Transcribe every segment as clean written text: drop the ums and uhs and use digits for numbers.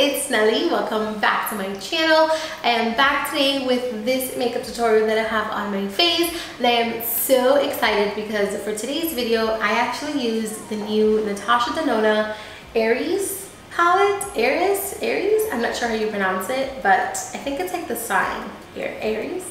it's Nelly. Welcome back to my channel. I am back today with this makeup tutorial that I have on my face, and I am so excited because for today's video I actually used the new Natasha Denona Aeris palette. Aeris? I'm not sure how you pronounce it, but I think it's like the sign here. Aeris?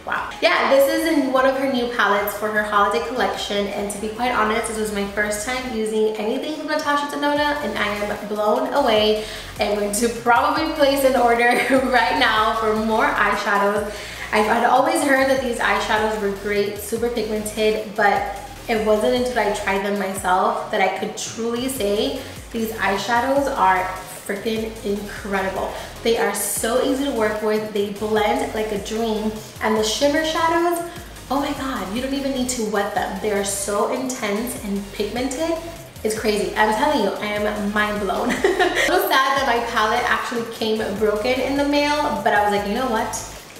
Wow. Yeah, this is in one of her new palettes for her holiday collection, and to be quite honest, this was my first time using anything from Natasha Denona, and I am blown away. I'm going to probably place an order right now for more eyeshadows. I'd always heard that these eyeshadows were great, super pigmented, but it wasn't until I tried them myself that I could truly say these eyeshadows are freaking incredible. They are so easy to work with. They blend like a dream, and the shimmer shadows, oh my god, you don't even need to wet them. They are so intense and pigmented. It's crazy. I'm telling you, I am mind blown. I'm so sad that my palette actually came broken in the mail, but I was like, you know what?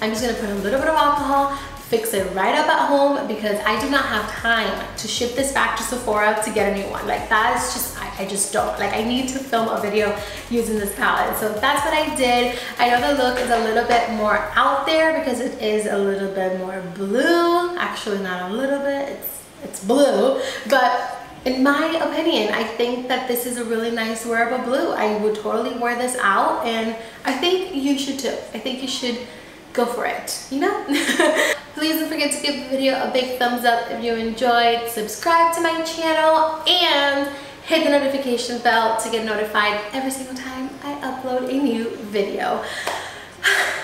I'm just gonna put a little bit of alcohol, fix it right up at home, because I do not have time to ship this back to Sephora to get a new one. Like, that is just, I just don't. Like, I need to film a video using this palette. So that's what I did. I know the look is a little bit more out there because it is a little bit more blue. Actually, not a little bit, it's blue. But in my opinion, I think that this is a really nice wearable blue. I would totally wear this out, and I think you should too. I think you should go for it, you know? Please don't forget to give the video a big thumbs up if you enjoyed, subscribe to my channel, and hit the notification bell to get notified every single time I upload a new video.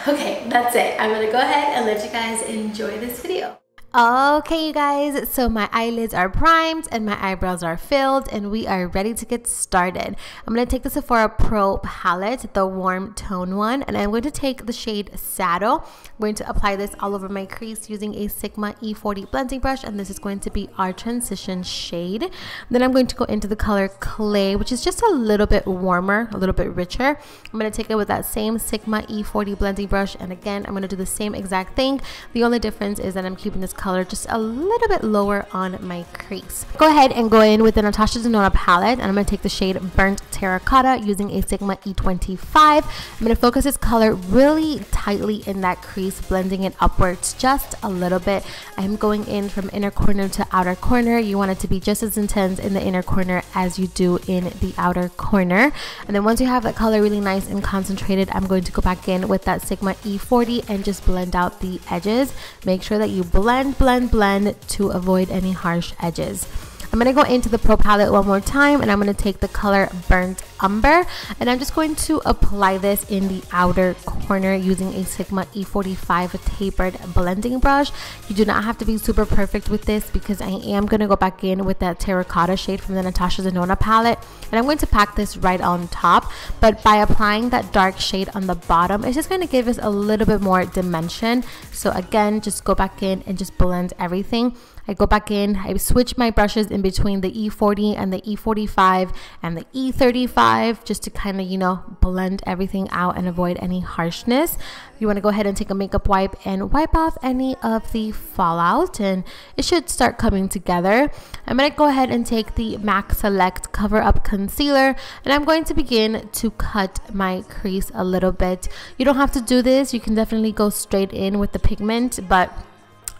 Okay, that's it. I'm gonna go ahead and let you guys enjoy this video. Okay, you guys, so my eyelids are primed and my eyebrows are filled, and we are ready to get started. I'm going to take the Sephora Pro palette, the warm tone one, and I'm going to take the shade Saddle. I'm going to apply this all over my crease using a Sigma E40 blending brush, and this is going to be our transition shade. Then I'm going to go into the color Clay, which is just a little bit warmer, a little bit richer. I'm going to take it with that same Sigma E40 blending brush, and again, I'm going to do the same exact thing. The only difference is that I'm keeping this color just a little bit lower on my crease. Go ahead and go in with the Natasha Denona palette, and I'm going to take the shade Burnt Terracotta using a Sigma E25. I'm going to focus this color really tightly in that crease, blending it upwards just a little bit. I'm going in from inner corner to outer corner. You want it to be just as intense in the inner corner as you do in the outer corner. And then once you have that color really nice and concentrated, I'm going to go back in with that Sigma E40 and just blend out the edges. Make sure that you blend to avoid any harsh edges. I'm going to go into the Pro palette one more time, and I'm going to take the color Burnt Umber, and I'm just going to apply this in the outer corner using a Sigma E45 tapered blending brush. You do not have to be super perfect with this because I am going to go back in with that terracotta shade from the Natasha Denona palette, and I'm going to pack this right on top. But by applying that dark shade on the bottom, it's just going to give us a little bit more dimension. So again, just go back in and just blend everything. I go back in, I switch my brushes in between the E40 and the E45 and the E35 just to kind of, you know, blend everything out and avoid any harshness. You want to go ahead and take a makeup wipe and wipe off any of the fallout, and it should start coming together. I'm going to go ahead and take the MAC Select Cover Up Concealer, and I'm going to begin to cut my crease a little bit. You don't have to do this. You can definitely go straight in with the pigment, but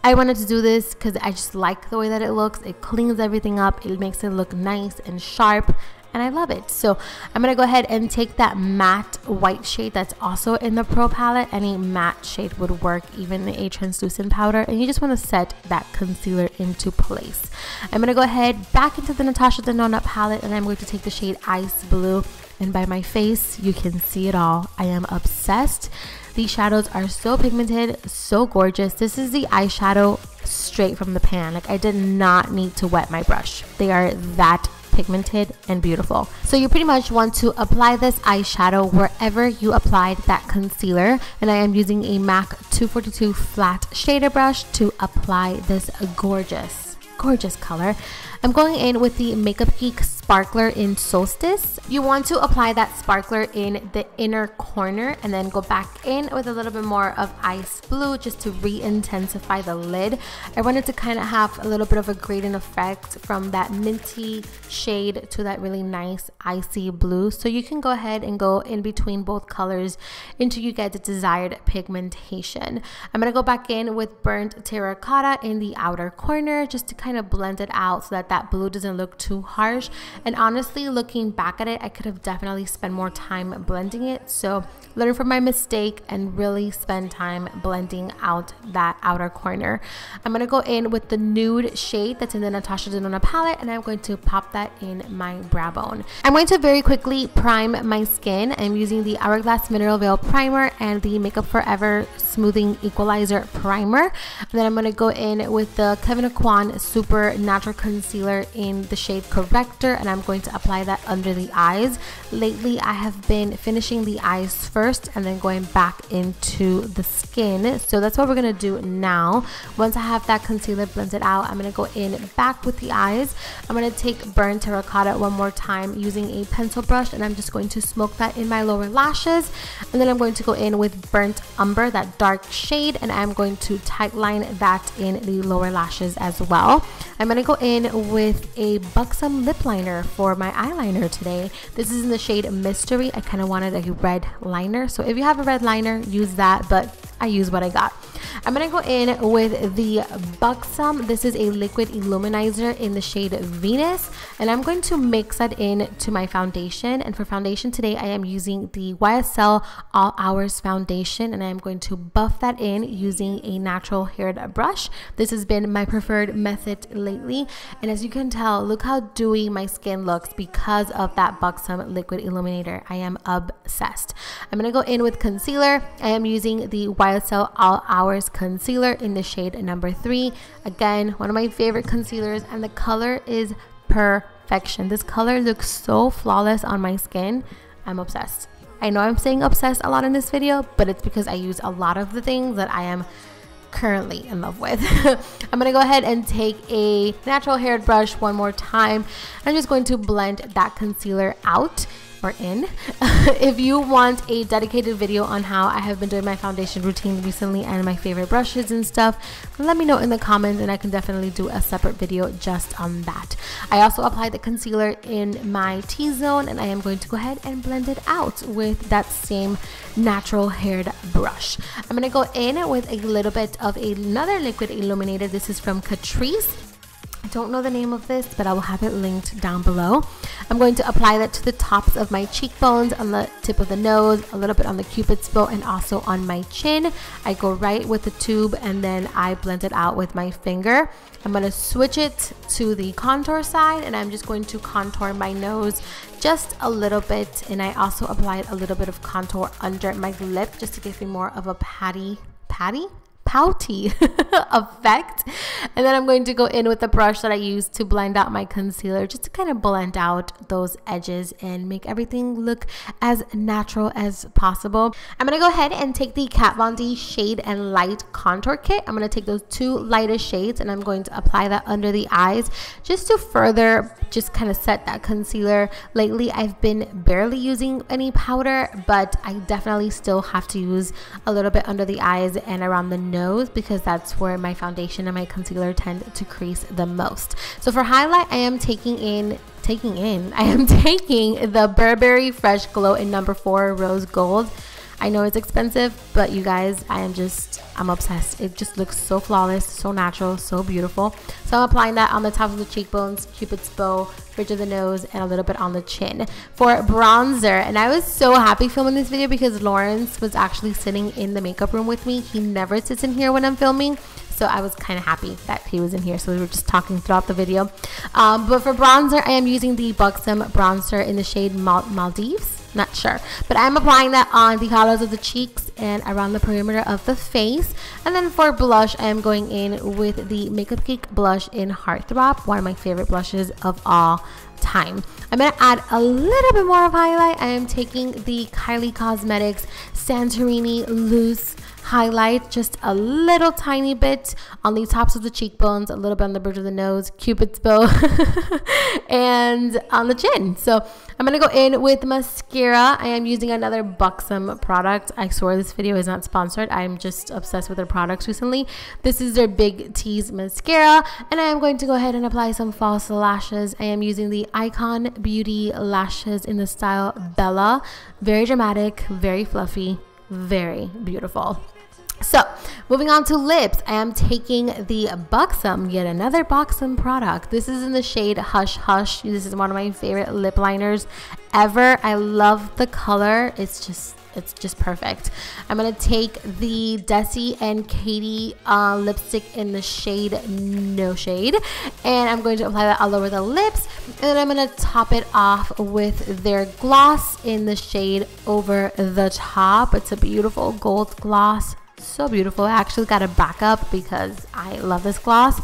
I wanted to do this because I just like the way that it looks. It cleans everything up. It makes it look nice and sharp, and I love it. So I'm going to go ahead and take that matte white shade that's also in the Pro palette. Any matte shade would work, even a translucent powder, and you just want to set that concealer into place. I'm going to go ahead back into the Natasha Denona palette, and I'm going to take the shade Ice Blue, and by my face you can see it all. I am obsessed. These shadows are so pigmented, so gorgeous. This is the eyeshadow straight from the pan. Like, I did not need to wet my brush. They are that pigmented and beautiful. So you pretty much want to apply this eyeshadow wherever you applied that concealer, and I am using a MAC 242 flat shader brush to apply this gorgeous color. I'm going in with the Makeup Geek sparkler in Solstice. You want to apply that sparkler in the inner corner and then go back in with a little bit more of ice blue just to re-intensify the lid. I wanted to kind of have a little bit of a gradient effect from that minty shade to that really nice icy blue. So you can go ahead and go in between both colors until you get the desired pigmentation. I'm going to go back in with burnt terracotta in the outer corner just to kind of blend it out so that that blue doesn't look too harsh. And honestly, looking back at it, I could have definitely spent more time blending it. So learn from my mistake and really spend time blending out that outer corner. I'm going to go in with the nude shade that's in the Natasha Denona palette, and I'm going to pop that in my brow bone. I'm going to very quickly prime my skin. I'm using the Hourglass Mineral Veil Primer and the Makeup Forever Smoothing Equalizer Primer. And then I'm going to go in with the IIKONN Super Natural Concealer in the shade Corrector, and I'm going to apply that under the eyes. Lately, I have been finishing the eyes first and then going back into the skin. So that's what we're going to do now. Once I have that concealer blended out, I'm going to go in back with the eyes. I'm going to take burnt terracotta one more time using a pencil brush, and I'm just going to smoke that in my lower lashes. And then I'm going to go in with burnt umber, that dark shade, and I'm going to tightline that in the lower lashes as well. I'm going to go in with a buxom lip liner for my eyeliner today. This is in the shade Mystery. I kind of wanted a red liner, so if you have a red liner, use that, but I use what I got. I'm going to go in with the Buxom. This is a liquid illuminizer in the shade Venus, and I'm going to mix that in to my foundation. And for foundation today, I am using the YSL All Hours foundation, and I'm going to buff that in using a natural haired brush. This has been my preferred method lately, and as you can tell, look how dewy my skin looks because of that Buxom liquid illuminator. I am obsessed. I'm going to go in with concealer. I am using the YSL All Hours concealer in the shade number 3. Again, one of my favorite concealers, and the color is perfection. This color looks so flawless on my skin. I'm obsessed. I know I'm saying obsessed a lot in this video, but it's because I use a lot of the things that I am currently in love with. I'm gonna go ahead and take a natural haired brush one more time. I'm just going to blend that concealer out or in. If you want a dedicated video on how I have been doing my foundation routine recently and my favorite brushes and stuff, let me know in the comments and I can definitely do a separate video just on that. I also applied the concealer in my T-zone, and I am going to go ahead and blend it out with that same natural haired brush. I'm going to go in with a little bit of another liquid illuminator. This is from Catrice. I don't know the name of this, but I will have it linked down below. I'm going to apply that to the tops of my cheekbones, on the tip of the nose, a little bit on the cupid's bow, and also on my chin. I go right with the tube and then I blend it out with my finger. I'm going to switch it to the contour side, and I'm just going to contour my nose just a little bit, and I also applied a little bit of contour under my lip just to give me more of a pouty effect. And then I'm going to go in with the brush that I used to blend out my concealer, just to kind of blend out those edges and make everything look as natural as possible. I'm going to go ahead and take the Kat Von D Shade and Light Contour Kit. I'm going to take those two lightest shades and I'm going to apply that under the eyes just to further just kind of set that concealer. Lately, I've been barely using any powder, but I definitely still have to use a little bit under the eyes and around the nose, because that's where my foundation and my concealer tend to crease the most. So for highlight, I am taking the Burberry Fresh Glow in number 4 Rose Gold. I know it's expensive, but you guys, I'm obsessed. It just looks so flawless, so natural, so beautiful. So I'm applying that on the top of the cheekbones, cupid's bow, bridge of the nose, and a little bit on the chin. For bronzer, and I was so happy filming this video because Lawrence was actually sitting in the makeup room with me. He never sits in here when I'm filming, so I was kind of happy that he was in here, so we were just talking throughout the video. But for bronzer, I am using the Buxom bronzer in the shade Maldives. Not sure, but I'm applying that on the hollows of the cheeks and around the perimeter of the face. And then for blush, I am going in with the Makeup Geek blush in Heartthrob, one of my favorite blushes of all time. I'm going to add a little bit more of highlight. I am taking the Kylie Cosmetics Santorini Loose highlight just a little tiny bit on the tops of the cheekbones, a little bit on the bridge of the nose, Cupid's bow, and on the chin. So I'm going to go in with mascara. I am using another Buxom product. I swear this video is not sponsored. I'm just obsessed with their products recently. This is their Big Tease mascara, and I am going to go ahead and apply some false lashes. I am using the IIKONN Beauty lashes in the style Bella. Very dramatic, very fluffy, very beautiful. So moving on to lips, I am taking the Buxom, yet another Buxom product. This is in the shade Hush Hush. This is one of my favorite lip liners ever. I love the color. It's just perfect. I'm gonna take the Desi and Katie lipstick in the shade No Shade, and I'm going to apply that all over the lips, and then I'm gonna top it off with their gloss in the shade Over the Top. It's a beautiful gold gloss. So beautiful. I actually got a backup because I love this gloss.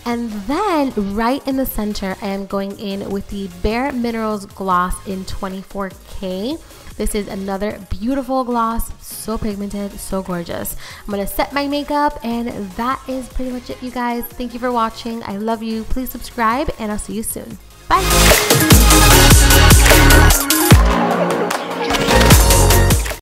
And then right in the center, I am going in with the Bare Minerals gloss in 24K. This is another beautiful gloss, so pigmented, so gorgeous. I'm gonna set my makeup, and that is pretty much it, you guys. Thank you for watching. I love you. Please subscribe, and I'll see you soon. Bye.